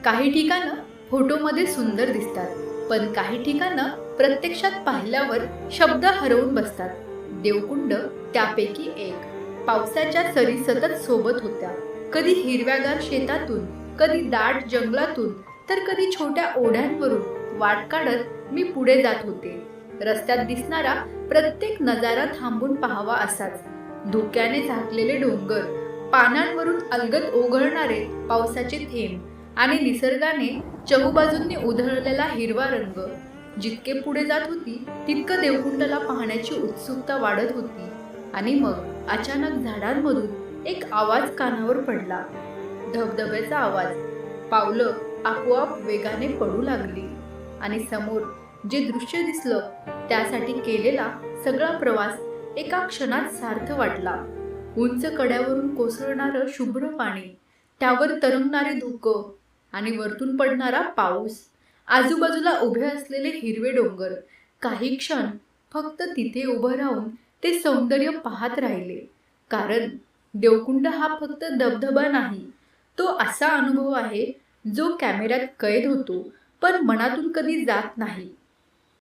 काही ठिकाणं फोटोमध्ये सुंदर दिसतात, पण काही ठिकाणं प्रत्यक्षात पाहिल्यावर शब्द हरवून बसतात. देवकुंड त्यापैकी एक. पावसाच्या सरी सतत सोबत होत्या. कधी हिरव्यागार शेतातून, कधी दाट जंगलातून, तर कधी छोट्या ओढ्यांवरून वाट काढत मी पुढे जात होते. रस्त्यात दिसणारा प्रत्येक नजारा थांबून पाहावा असाच. धुक्याने झाकलेले डोंगर, पानांवरून अलगद ओघळणारे पावसाचे थेंब आणि निसर्गाने चहूबाजूंनी उधळलेला हिरवा रंग. जितके पुढे जात होती तितकं देवकुंडला पाहण्याची उत्सुकता वाढत होती. आणि मग अचानक झाडांमधून एक आवाज कानावर पडला. धबधब्याचा आवाज. पावलं आपोआप वेगाने पडू लागली आणि समोर जे दृश्य दिसलं त्यासाठी केलेला सगळा प्रवास एका क्षणात सार्थ वाटला. उंच कड्यावरून कोसळणारं शुभ्र पाणी, त्यावर तरंगणारे धुकं आणि वरतून पडणारा पाऊस. आजूबाजूला उभे असलेले हिरवे डोंगर. काही क्षण फक्त तिथे उभं राहून ते सौंदर्य पाहत राहिले. कारण देवकुंड हा फक्त धबधबा नाही, तो असा अनुभव आहे जो कॅमेऱ्यात कैद होतो पण मनातून कधी जात नाही.